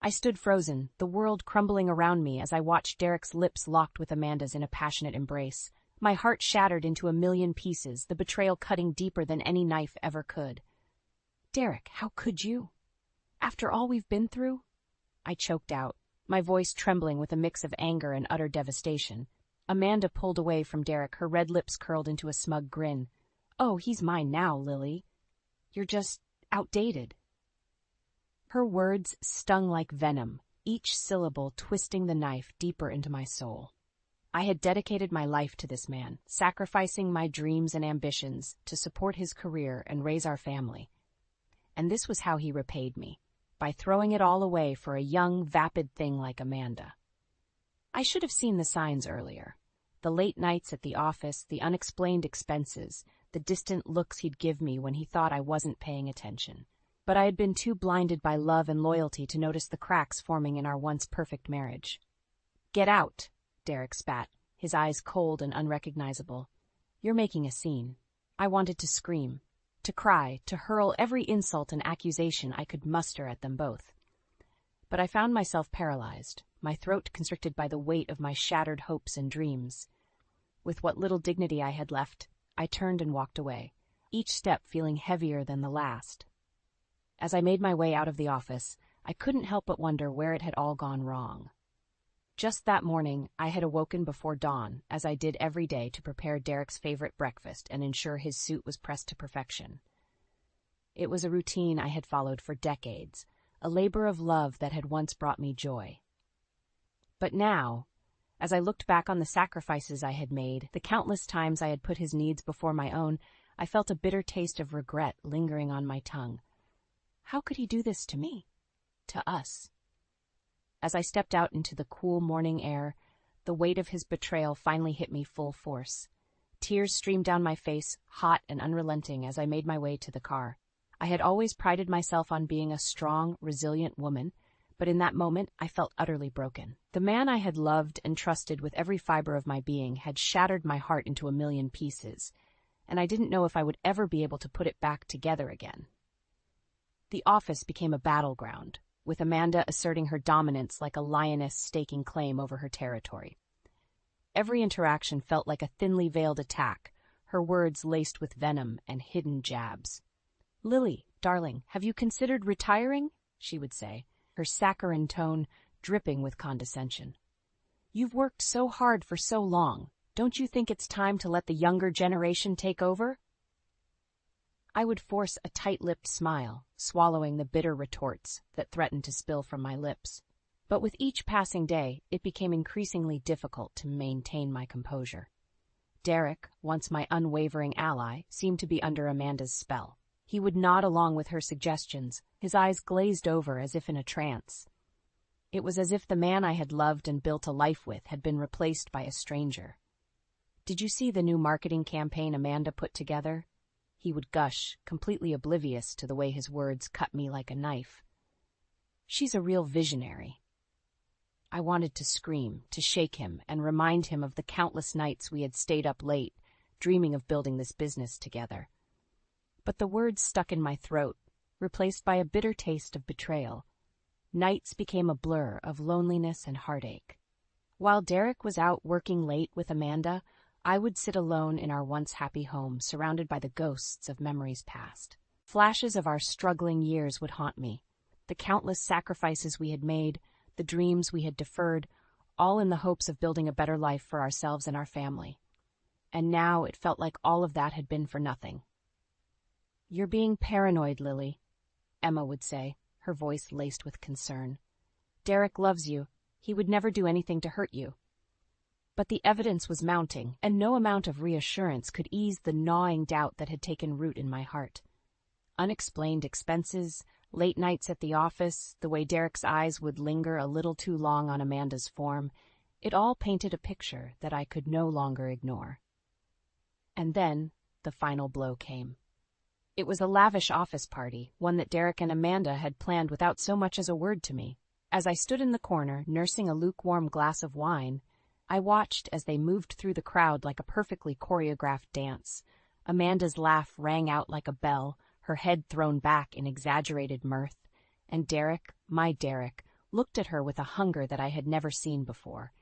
I stood frozen, the world crumbling around me as I watched Derek's lips locked with Amanda's in a passionate embrace. My heart shattered into a million pieces, the betrayal cutting deeper than any knife ever could. Derek, how could you? After all we've been through? I choked out, my voice trembling with a mix of anger and utter devastation. Amanda pulled away from Derek, her red lips curled into a smug grin. Oh, he's mine now, Lily. You're just outdated. Her words stung like venom, each syllable twisting the knife deeper into my soul. I had dedicated my life to this man, sacrificing my dreams and ambitions to support his career and raise our family. And this was how he repaid me, by throwing it all away for a young, vapid thing like Amanda. I should have seen the signs earlier. The late nights at the office, the unexplained expenses, the distant looks he'd give me when he thought I wasn't paying attention. But I had been too blinded by love and loyalty to notice the cracks forming in our once perfect marriage. Get out, Derek spat, his eyes cold and unrecognizable. You're making a scene. I wanted to scream, to cry, to hurl every insult and accusation I could muster at them both. But I found myself paralyzed, my throat constricted by the weight of my shattered hopes and dreams. With what little dignity I had left, I turned and walked away, each step feeling heavier than the last. As I made my way out of the office, I couldn't help but wonder where it had all gone wrong. Just that morning, I had awoken before dawn, as I did every day to prepare Derek's favorite breakfast and ensure his suit was pressed to perfection. It was a routine I had followed for decades, a labor of love that had once brought me joy. But now, as I looked back on the sacrifices I had made, the countless times I had put his needs before my own, I felt a bitter taste of regret lingering on my tongue. How could he do this to me? To us? As I stepped out into the cool morning air, the weight of his betrayal finally hit me full force. Tears streamed down my face, hot and unrelenting, as I made my way to the car. I had always prided myself on being a strong, resilient woman, but in that moment I felt utterly broken. The man I had loved and trusted with every fiber of my being had shattered my heart into a million pieces, and I didn't know if I would ever be able to put it back together again. The office became a battleground, with Amanda asserting her dominance like a lioness staking claim over her territory. Every interaction felt like a thinly veiled attack, her words laced with venom and hidden jabs. "Lily, darling, have you considered retiring?" she would say, her saccharine tone dripping with condescension. "You've worked so hard for so long. Don't you think it's time to let the younger generation take over?" I would force a tight-lipped smile, swallowing the bitter retorts that threatened to spill from my lips. But with each passing day, it became increasingly difficult to maintain my composure. Derek, once my unwavering ally, seemed to be under Amanda's spell. He would nod along with her suggestions, his eyes glazed over as if in a trance. It was as if the man I had loved and built a life with had been replaced by a stranger. "Did you see the new marketing campaign Amanda put together?" He would gush, completely oblivious to the way his words cut me like a knife. "She's a real visionary." I wanted to scream, to shake him, and remind him of the countless nights we had stayed up late, dreaming of building this business together. But the words stuck in my throat, replaced by a bitter taste of betrayal. Nights became a blur of loneliness and heartache. While Derek was out working late with Amanda, I would sit alone in our once happy home, surrounded by the ghosts of memories past. Flashes of our struggling years would haunt me, the countless sacrifices we had made, the dreams we had deferred, all in the hopes of building a better life for ourselves and our family. And now it felt like all of that had been for nothing. "You're being paranoid, Lily," Emma would say, her voice laced with concern. "Derek loves you. He would never do anything to hurt you." But the evidence was mounting, and no amount of reassurance could ease the gnawing doubt that had taken root in my heart. Unexplained expenses, late nights at the office, the way Derek's eyes would linger a little too long on Amanda's form, it all painted a picture that I could no longer ignore. And then the final blow came. It was a lavish office party, one that Derek and Amanda had planned without so much as a word to me. As I stood in the corner, nursing a lukewarm glass of wine, I watched as they moved through the crowd like a perfectly choreographed dance. Amanda's laugh rang out like a bell, her head thrown back in exaggerated mirth, and Derek, my Derek, looked at her with a hunger that I had never seen before.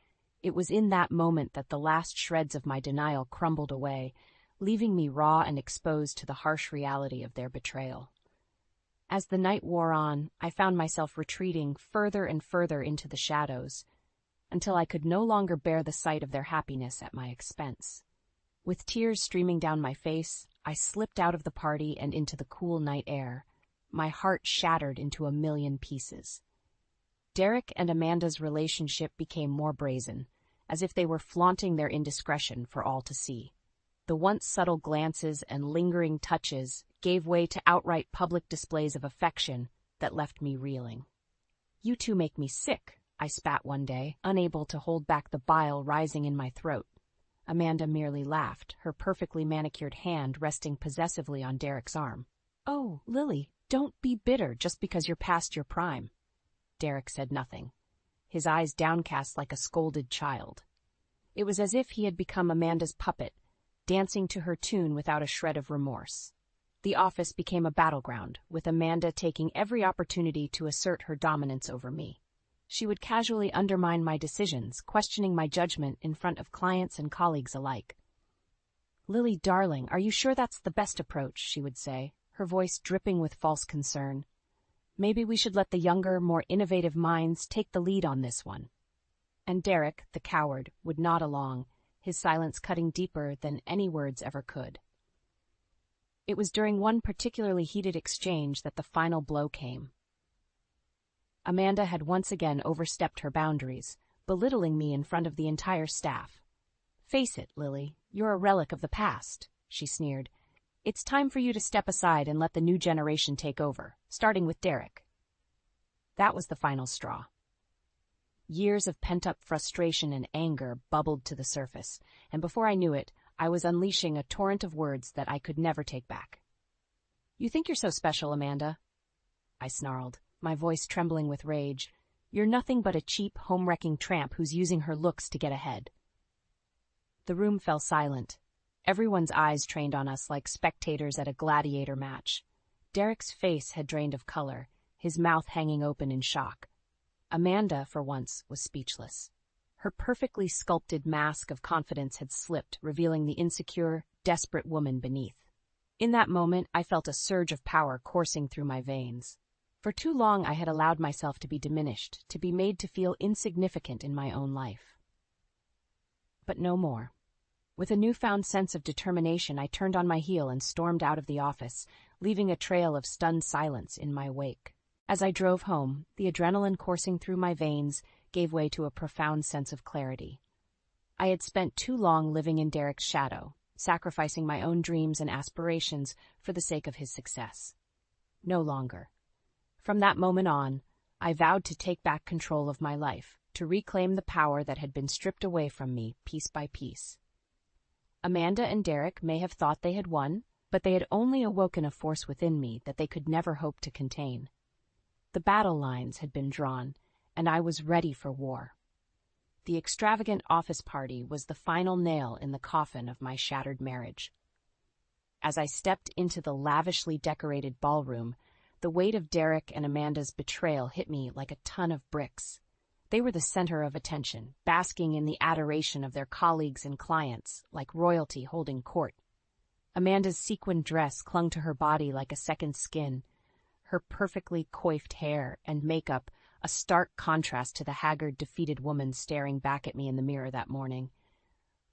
It was in that moment that the last shreds of my denial crumbled away, leaving me raw and exposed to the harsh reality of their betrayal. As the night wore on, I found myself retreating further and further into the shadows, until I could no longer bear the sight of their happiness at my expense. With tears streaming down my face, I slipped out of the party and into the cool night air, my heart shattered into a million pieces. Derek and Amanda's relationship became more brazen, as if they were flaunting their indiscretion for all to see. The once subtle glances and lingering touches gave way to outright public displays of affection that left me reeling. "You two make me sick," I spat one day, unable to hold back the bile rising in my throat. Amanda merely laughed, her perfectly manicured hand resting possessively on Derek's arm. "Oh, Lily, don't be bitter just because you're past your prime." Derek said nothing, his eyes downcast like a scolded child. It was as if he had become Amanda's puppet, dancing to her tune without a shred of remorse. The office became a battleground, with Amanda taking every opportunity to assert her dominance over me. She would casually undermine my decisions, questioning my judgment in front of clients and colleagues alike. "Lily, darling, are you sure that's the best approach?" she would say, her voice dripping with false concern. "Maybe we should let the younger, more innovative minds take the lead on this one." And Derek, the coward, would nod along, his silence cutting deeper than any words ever could. It was during one particularly heated exchange that the final blow came. Amanda had once again overstepped her boundaries, belittling me in front of the entire staff. "Face it, Lily, you're a relic of the past," she sneered. "It's time for you to step aside and let the new generation take over, starting with Derek." That was the final straw. Years of pent-up frustration and anger bubbled to the surface, and before I knew it, I was unleashing a torrent of words that I could never take back. "You think you're so special, Amanda?" I snarled, my voice trembling with rage. "You're nothing but a cheap, home-wrecking tramp who's using her looks to get ahead." The room fell silent, everyone's eyes trained on us like spectators at a gladiator match. Derek's face had drained of color, his mouth hanging open in shock. Amanda, for once, was speechless. Her perfectly sculpted mask of confidence had slipped, revealing the insecure, desperate woman beneath. In that moment, I felt a surge of power coursing through my veins. For too long, I had allowed myself to be diminished, to be made to feel insignificant in my own life. But no more. With a newfound sense of determination, I turned on my heel and stormed out of the office, leaving a trail of stunned silence in my wake. As I drove home, the adrenaline coursing through my veins gave way to a profound sense of clarity. I had spent too long living in Derek's shadow, sacrificing my own dreams and aspirations for the sake of his success. No longer. From that moment on, I vowed to take back control of my life, to reclaim the power that had been stripped away from me piece by piece. Amanda and Derek may have thought they had won, but they had only awoken a force within me that they could never hope to contain. The battle lines had been drawn, and I was ready for war. The extravagant office party was the final nail in the coffin of my shattered marriage. As I stepped into the lavishly decorated ballroom, the weight of Derek and Amanda's betrayal hit me like a ton of bricks. They were the center of attention, basking in the adoration of their colleagues and clients, like royalty holding court. Amanda's sequined dress clung to her body like a second skin, her perfectly coiffed hair and makeup a stark contrast to the haggard, defeated woman staring back at me in the mirror that morning.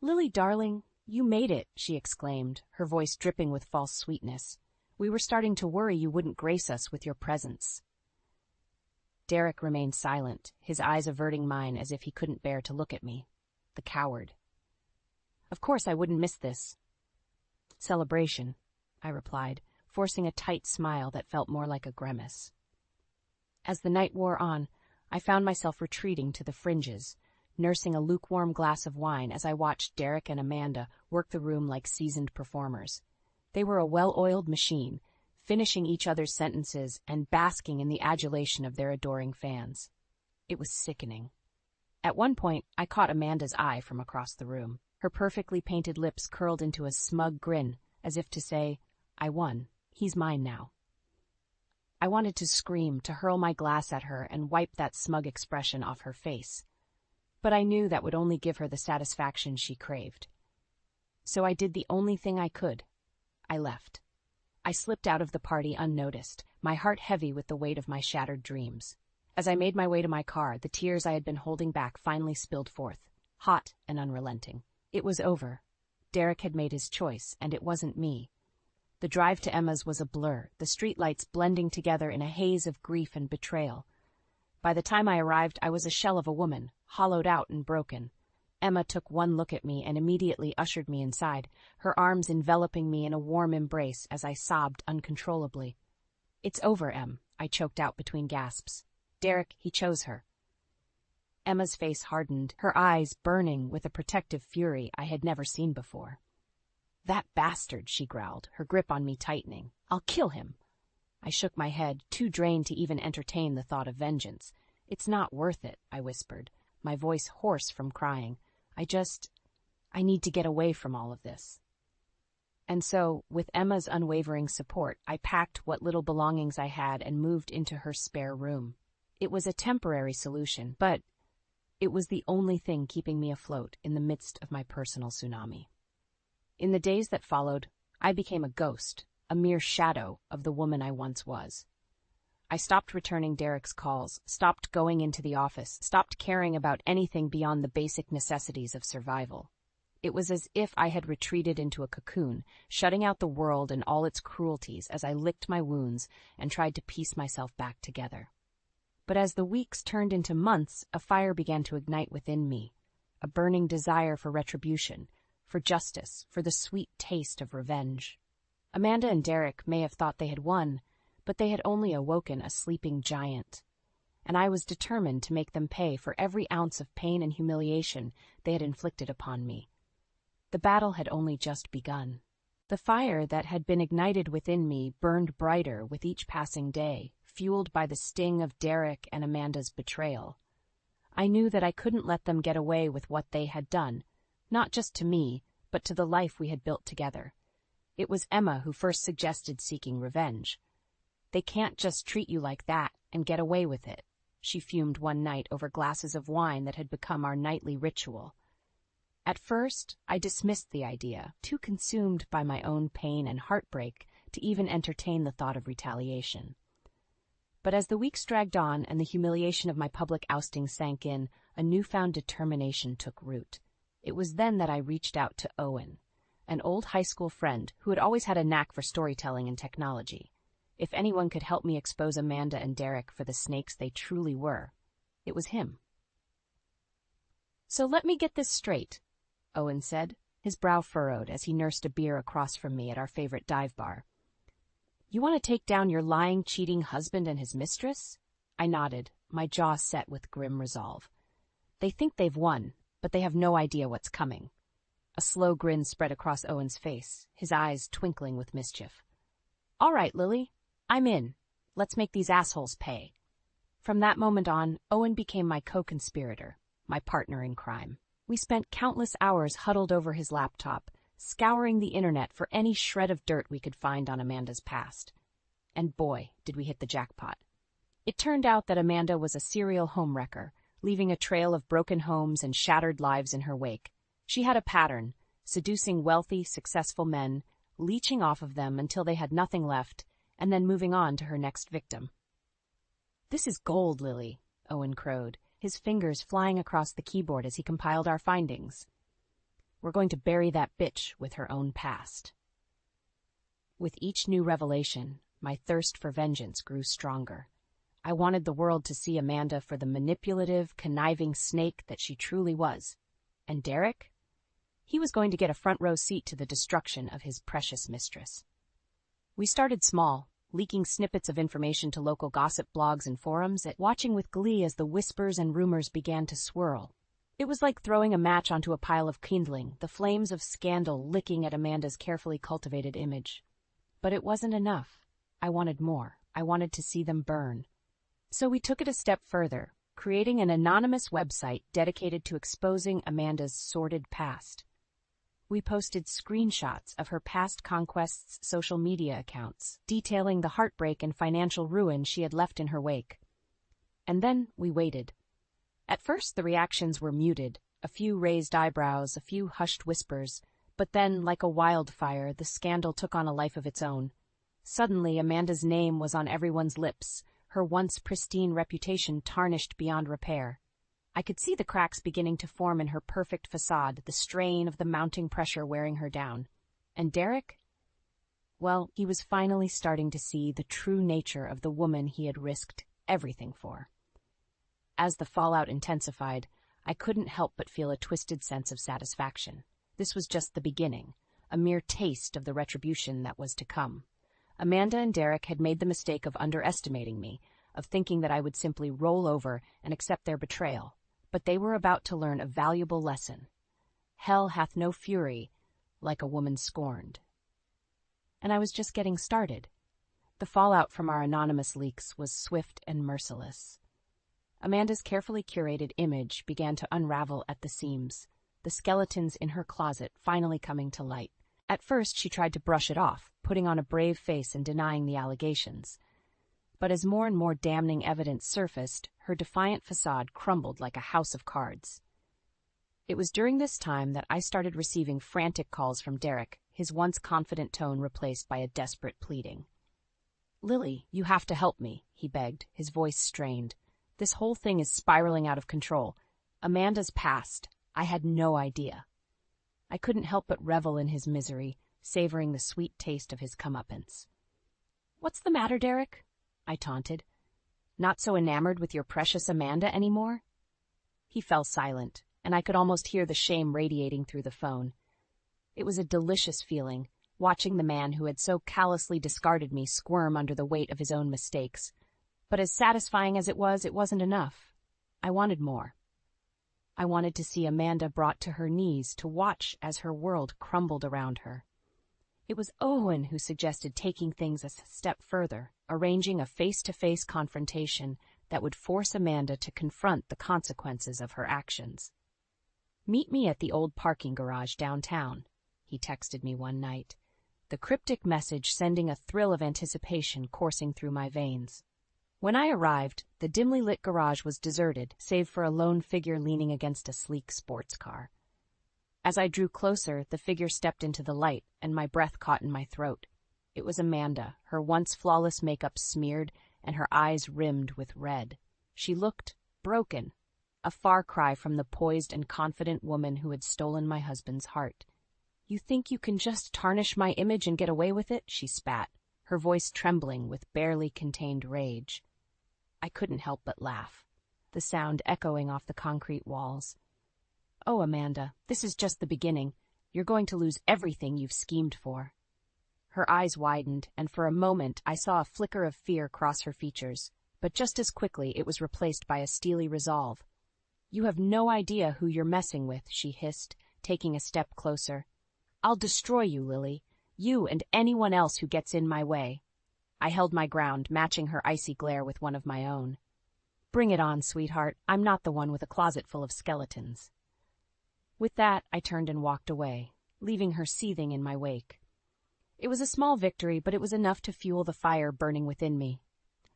"Lily, darling, you made it," she exclaimed, her voice dripping with false sweetness. "We were starting to worry you wouldn't grace us with your presence." Derek remained silent, his eyes averting mine as if he couldn't bear to look at me. The coward. "Of course I wouldn't miss this celebration," I replied, forcing a tight smile that felt more like a grimace. As the night wore on, I found myself retreating to the fringes, nursing a lukewarm glass of wine as I watched Derek and Amanda work the room like seasoned performers. They were a well-oiled machine, finishing each other's sentences and basking in the adulation of their adoring fans. It was sickening. At one point, I caught Amanda's eye from across the room. Her perfectly painted lips curled into a smug grin, as if to say, "I won. He's mine now." I wanted to scream, to hurl my glass at her and wipe that smug expression off her face. But I knew that would only give her the satisfaction she craved. So I did the only thing I could. I left. I slipped out of the party unnoticed, my heart heavy with the weight of my shattered dreams. As I made my way to my car, the tears I had been holding back finally spilled forth, hot and unrelenting. It was over. Derek had made his choice, and it wasn't me. The drive to Emma's was a blur, the streetlights blending together in a haze of grief and betrayal. By the time I arrived, I was a shell of a woman, hollowed out and broken. Emma took one look at me and immediately ushered me inside, her arms enveloping me in a warm embrace as I sobbed uncontrollably. "It's over, Em," I choked out between gasps. "Derek, he chose her." Emma's face hardened, her eyes burning with a protective fury I had never seen before. "That bastard," she growled, her grip on me tightening. "I'll kill him." I shook my head, too drained to even entertain the thought of vengeance. "It's not worth it," I whispered, my voice hoarse from crying. I need to get away from all of this." And so, with Emma's unwavering support, I packed what little belongings I had and moved into her spare room. It was a temporary solution, but it was the only thing keeping me afloat in the midst of my personal tsunami. In the days that followed, I became a ghost, a mere shadow of the woman I once was. I stopped returning Derek's calls, stopped going into the office, stopped caring about anything beyond the basic necessities of survival. It was as if I had retreated into a cocoon, shutting out the world and all its cruelties as I licked my wounds and tried to piece myself back together. But as the weeks turned into months, a fire began to ignite within me, a burning desire for retribution, for justice, for the sweet taste of revenge. Amanda and Derek may have thought they had won, but they had only awoken a sleeping giant, and I was determined to make them pay for every ounce of pain and humiliation they had inflicted upon me. The battle had only just begun. The fire that had been ignited within me burned brighter with each passing day, fueled by the sting of Derek and Amanda's betrayal. I knew that I couldn't let them get away with what they had done, not just to me, but to the life we had built together. It was Emma who first suggested seeking revenge. "They can't just treat you like that and get away with it," she fumed one night over glasses of wine that had become our nightly ritual. At first, I dismissed the idea, too consumed by my own pain and heartbreak to even entertain the thought of retaliation. But as the weeks dragged on and the humiliation of my public ousting sank in, a newfound determination took root. It was then that I reached out to Owen, an old high school friend who had always had a knack for storytelling and technology. If anyone could help me expose Amanda and Derek for the snakes they truly were, it was him. "So let me get this straight," Owen said, his brow furrowed as he nursed a beer across from me at our favorite dive bar. "You want to take down your lying, cheating husband and his mistress?" I nodded, my jaw set with grim resolve. "They think they've won, but they have no idea what's coming." A slow grin spread across Owen's face, his eyes twinkling with mischief. "All right, Lily, I'm in. Let's make these assholes pay." From that moment on, Owen became my co-conspirator, my partner in crime. We spent countless hours huddled over his laptop, scouring the internet for any shred of dirt we could find on Amanda's past. And boy, did we hit the jackpot. It turned out that Amanda was a serial homewrecker, leaving a trail of broken homes and shattered lives in her wake. She had a pattern, seducing wealthy, successful men, leeching off of them until they had nothing left, and then moving on to her next victim. "This is gold, Lily," Owen crowed, his fingers flying across the keyboard as he compiled our findings. "We're going to bury that bitch with her own past." With each new revelation, my thirst for vengeance grew stronger. I wanted the world to see Amanda for the manipulative, conniving snake that she truly was. And Derek? He was going to get a front-row seat to the destruction of his precious mistress. We started small, leaking snippets of information to local gossip blogs and forums, watching with glee as the whispers and rumors began to swirl. It was like throwing a match onto a pile of kindling, the flames of scandal licking at Amanda's carefully cultivated image. But it wasn't enough. I wanted more. I wanted to see them burn. So we took it a step further, creating an anonymous website dedicated to exposing Amanda's sordid past. We posted screenshots of her past conquests' social media accounts, detailing the heartbreak and financial ruin she had left in her wake. And then we waited. At first, the reactions were muted, a few raised eyebrows, a few hushed whispers, but then, like a wildfire, the scandal took on a life of its own. Suddenly, Amanda's name was on everyone's lips, her once pristine reputation tarnished beyond repair. I could see the cracks beginning to form in her perfect facade, the strain of the mounting pressure wearing her down. And Derek? Well, he was finally starting to see the true nature of the woman he had risked everything for. As the fallout intensified, I couldn't help but feel a twisted sense of satisfaction. This was just the beginning, a mere taste of the retribution that was to come. Amanda and Derek had made the mistake of underestimating me, of thinking that I would simply roll over and accept their betrayal. But they were about to learn a valuable lesson. Hell hath no fury like a woman scorned. And I was just getting started. The fallout from our anonymous leaks was swift and merciless. Amanda's carefully curated image began to unravel at the seams, the skeletons in her closet finally coming to light. At first, she tried to brush it off, putting on a brave face and denying the allegations. But as more and more damning evidence surfaced, her defiant facade crumbled like a house of cards. It was during this time that I started receiving frantic calls from Derek, his once confident tone replaced by a desperate pleading. "Lily, you have to help me," he begged, his voice strained. "This whole thing is spiraling out of control. Amanda's past. I had no idea." I couldn't help but revel in his misery, savoring the sweet taste of his comeuppance. "What's the matter, Derek?" I taunted. "Not so enamored with your precious Amanda anymore?" He fell silent, and I could almost hear the shame radiating through the phone. It was a delicious feeling, watching the man who had so callously discarded me squirm under the weight of his own mistakes. But as satisfying as it wasn't enough. I wanted more. I wanted to see Amanda brought to her knees to watch as her world crumbled around her. It was Owen who suggested taking things a step further, arranging a face-to-face confrontation that would force Amanda to confront the consequences of her actions. "Meet me at the old parking garage downtown," he texted me one night, the cryptic message sending a thrill of anticipation coursing through my veins. When I arrived, the dimly lit garage was deserted, save for a lone figure leaning against a sleek sports car. As I drew closer, the figure stepped into the light, and my breath caught in my throat. It was Amanda, her once flawless makeup smeared and her eyes rimmed with red. She looked broken, a far cry from the poised and confident woman who had stolen my husband's heart. "You think you can just tarnish my image and get away with it?" she spat, her voice trembling with barely contained rage. I couldn't help but laugh, the sound echoing off the concrete walls. "Oh, Amanda, this is just the beginning. You're going to lose everything you've schemed for." Her eyes widened, and for a moment I saw a flicker of fear cross her features, but just as quickly it was replaced by a steely resolve. "You have no idea who you're messing with," she hissed, taking a step closer. "I'll destroy you, Lily, you and anyone else who gets in my way." I held my ground, matching her icy glare with one of my own. "Bring it on, sweetheart. I'm not the one with a closet full of skeletons." With that, I turned and walked away, leaving her seething in my wake. It was a small victory, but it was enough to fuel the fire burning within me.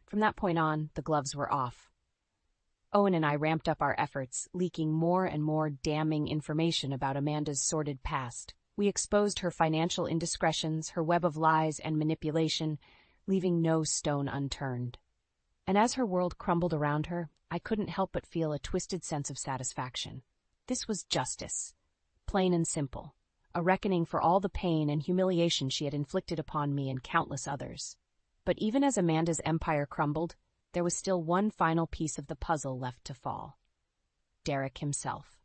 From that point on, the gloves were off. Owen and I ramped up our efforts, leaking more and more damning information about Amanda's sordid past. We exposed her financial indiscretions, her web of lies and manipulation, leaving no stone unturned. And as her world crumbled around her, I couldn't help but feel a twisted sense of satisfaction. This was justice, plain and simple, a reckoning for all the pain and humiliation she had inflicted upon me and countless others. But even as Amanda's empire crumbled, there was still one final piece of the puzzle left to fall. Derek himself.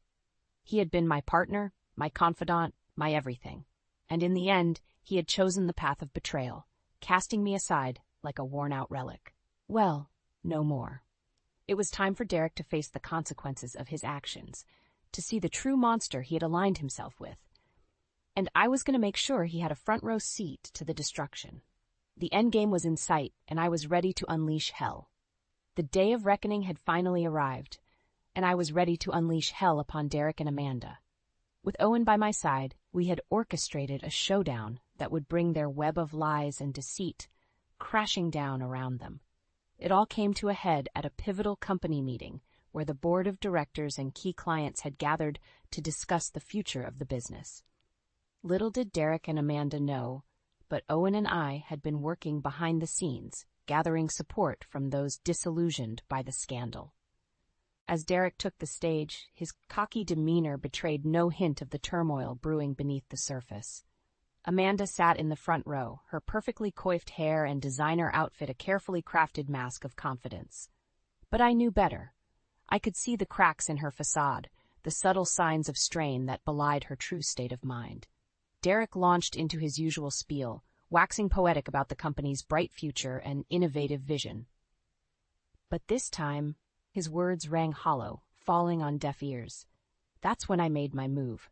He had been my partner, my confidant, my everything. And in the end, he had chosen the path of betrayal, casting me aside like a worn-out relic. Well, no more. It was time for Derek to face the consequences of his actions, to see the true monster he had aligned himself with. And I was going to make sure he had a front-row seat to the destruction. The endgame was in sight, and I was ready to unleash hell. The day of reckoning had finally arrived, and I was ready to unleash hell upon Derek and Amanda. With Owen by my side, we had orchestrated a showdown that would bring their web of lies and deceit crashing down around them. It all came to a head at a pivotal company meeting where the board of directors and key clients had gathered to discuss the future of the business. Little did Derek and Amanda know, but Owen and I had been working behind the scenes, gathering support from those disillusioned by the scandal. As Derek took the stage, his cocky demeanor betrayed no hint of the turmoil brewing beneath the surface. Amanda sat in the front row, her perfectly coiffed hair and designer outfit a carefully crafted mask of confidence. But I knew better. I could see the cracks in her facade, the subtle signs of strain that belied her true state of mind. Derek launched into his usual spiel, waxing poetic about the company's bright future and innovative vision. But this time, his words rang hollow, falling on deaf ears. That's when I made my move.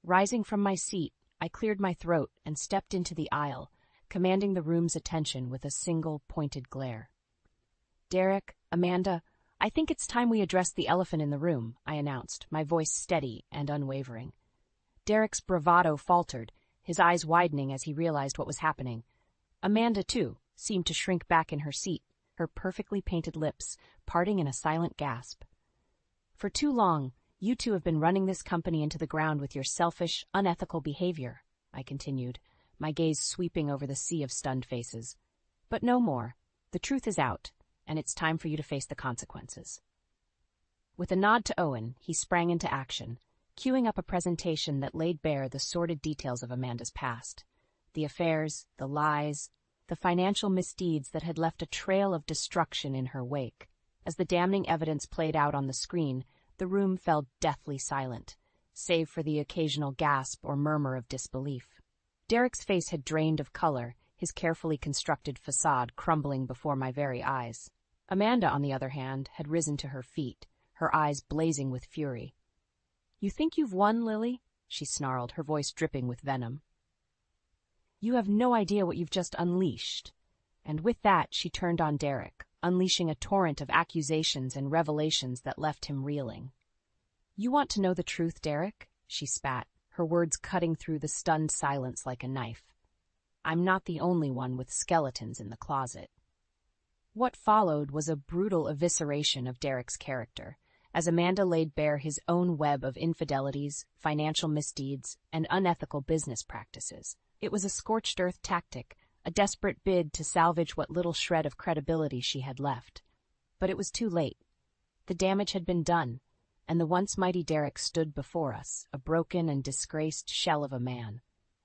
Rising from my seat, I cleared my throat and stepped into the aisle, commanding the room's attention with a single pointed glare. Derek, Amanda, I think it's time we address the elephant in the room, I announced, my voice steady and unwavering. Derek's bravado faltered, his eyes widening as he realized what was happening. Amanda, too, seemed to shrink back in her seat, her perfectly painted lips parting in a silent gasp. For too long, you two have been running this company into the ground with your selfish, unethical behavior, I continued, my gaze sweeping over the sea of stunned faces. But no more. The truth is out, and it's time for you to face the consequences. With a nod to Owen, he sprang into action, queuing up a presentation that laid bare the sordid details of Amanda's past. The affairs, the lies, the financial misdeeds that had left a trail of destruction in her wake. As the damning evidence played out on the screen, the room fell deathly silent, save for the occasional gasp or murmur of disbelief. Derek's face had drained of color, his carefully constructed facade crumbling before my very eyes. Amanda, on the other hand, had risen to her feet, her eyes blazing with fury. "You think you've won, Lily?" she snarled, her voice dripping with venom. "You have no idea what you've just unleashed." And with that, she turned on Derek, unleashing a torrent of accusations and revelations that left him reeling. "You want to know the truth, Derek?" she spat, her words cutting through the stunned silence like a knife. "I'm not the only one with skeletons in the closet." What followed was a brutal evisceration of Derek's character, as Amanda laid bare his own web of infidelities, financial misdeeds, and unethical business practices. It was a scorched earth tactic, a desperate bid to salvage what little shred of credibility she had left. But it was too late. The damage had been done, and the once mighty Derek stood before us, a broken and disgraced shell of a man.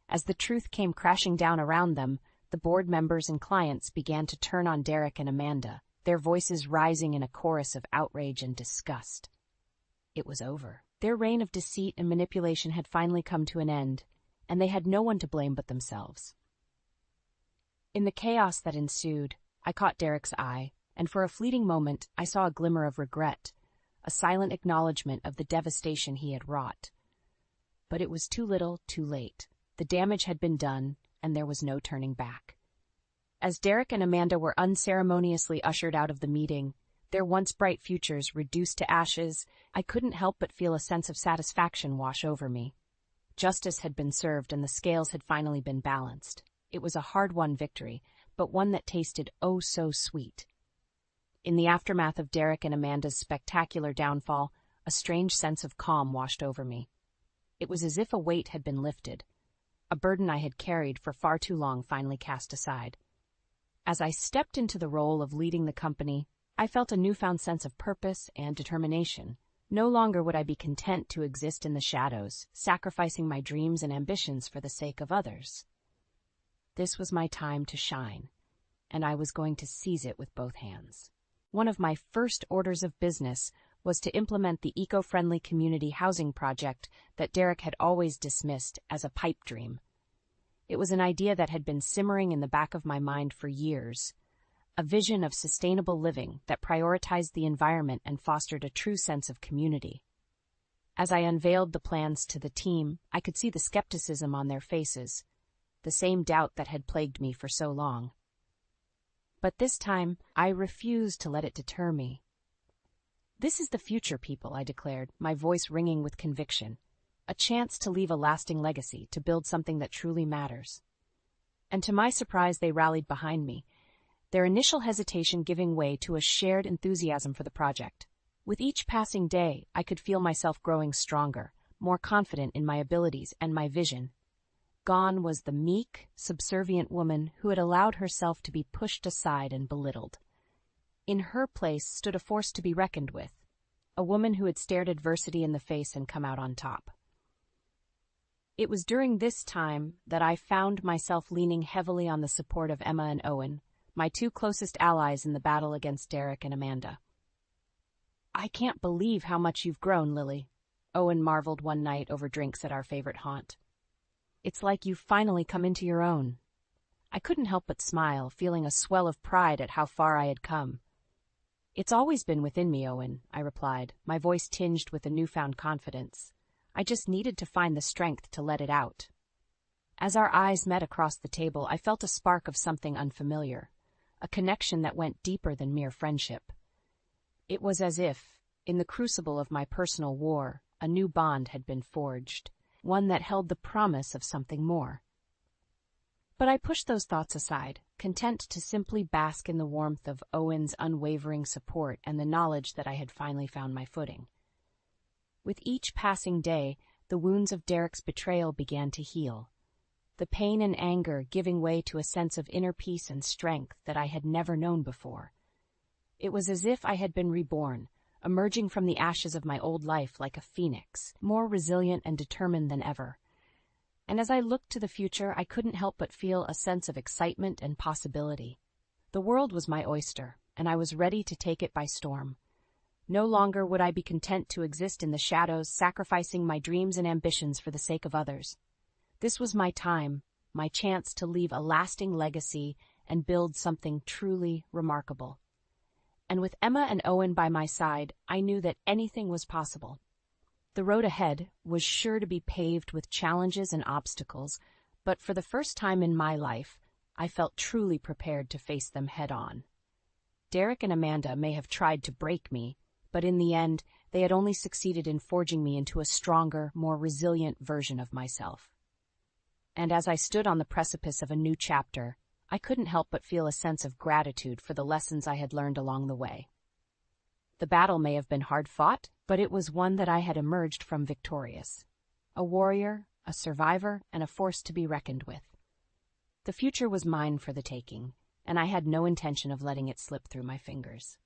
As the truth came crashing down around them, the board members and clients began to turn on Derek and Amanda, their voices rising in a chorus of outrage and disgust. It was over. Their reign of deceit and manipulation had finally come to an end, and they had no one to blame but themselves. In the chaos that ensued, I caught Derek's eye, and for a fleeting moment I saw a glimmer of regret, a silent acknowledgement of the devastation he had wrought. But it was too little, too late. The damage had been done, and there was no turning back. As Derek and Amanda were unceremoniously ushered out of the meeting, their once bright futures reduced to ashes, I couldn't help but feel a sense of satisfaction wash over me. Justice had been served and the scales had finally been balanced. It was a hard-won victory, but one that tasted oh so sweet. In the aftermath of Derek and Amanda's spectacular downfall, a strange sense of calm washed over me. It was as if a weight had been lifted. A burden I had carried for far too long finally cast aside. As I stepped into the role of leading the company, I felt a newfound sense of purpose and determination. No longer would I be content to exist in the shadows, sacrificing my dreams and ambitions for the sake of others. This was my time to shine, and I was going to seize it with both hands. One of my first orders of business was to implement the eco-friendly community housing project that Derek had always dismissed as a pipe dream. It was an idea that had been simmering in the back of my mind for years, a vision of sustainable living that prioritized the environment and fostered a true sense of community. As I unveiled the plans to the team, I could see the skepticism on their faces, the same doubt that had plagued me for so long. But this time, I refused to let it deter me. "This is the future, people," I declared, my voice ringing with conviction. a chance to leave a lasting legacy, to build something that truly matters. And to my surprise, they rallied behind me, their initial hesitation giving way to a shared enthusiasm for the project. With each passing day, I could feel myself growing stronger, more confident in my abilities and my vision. Gone was the meek, subservient woman who had allowed herself to be pushed aside and belittled. In her place stood a force to be reckoned with, a woman who had stared adversity in the face and come out on top. It was during this time that I found myself leaning heavily on the support of Emma and Owen, my two closest allies in the battle against Derek and Amanda. "I can't believe how much you've grown, Lily," Owen marveled one night over drinks at our favorite haunt. "It's like you've finally come into your own." I couldn't help but smile, feeling a swell of pride at how far I had come. "It's always been within me, Owen," I replied, my voice tinged with a newfound confidence. I just needed to find the strength to let it out. As our eyes met across the table, I felt a spark of something unfamiliar, a connection that went deeper than mere friendship. It was as if, in the crucible of my personal war, a new bond had been forged, one that held the promise of something more. But I pushed those thoughts aside, content to simply bask in the warmth of Owen's unwavering support and the knowledge that I had finally found my footing. With each passing day, the wounds of Derek's betrayal began to heal, the pain and anger giving way to a sense of inner peace and strength that I had never known before. It was as if I had been reborn, emerging from the ashes of my old life like a phoenix, more resilient and determined than ever. And as I looked to the future, I couldn't help but feel a sense of excitement and possibility. The world was my oyster, and I was ready to take it by storm. No longer would I be content to exist in the shadows, sacrificing my dreams and ambitions for the sake of others. This was my time, my chance to leave a lasting legacy and build something truly remarkable. And with Emma and Owen by my side, I knew that anything was possible. The road ahead was sure to be paved with challenges and obstacles, but for the first time in my life, I felt truly prepared to face them head-on. Derek and Amanda may have tried to break me, but in the end, they had only succeeded in forging me into a stronger, more resilient version of myself. And as I stood on the precipice of a new chapter, I couldn't help but feel a sense of gratitude for the lessons I had learned along the way. The battle may have been hard-fought, but it was one that I had emerged from victorious. A warrior, a survivor, and a force to be reckoned with. The future was mine for the taking, and I had no intention of letting it slip through my fingers.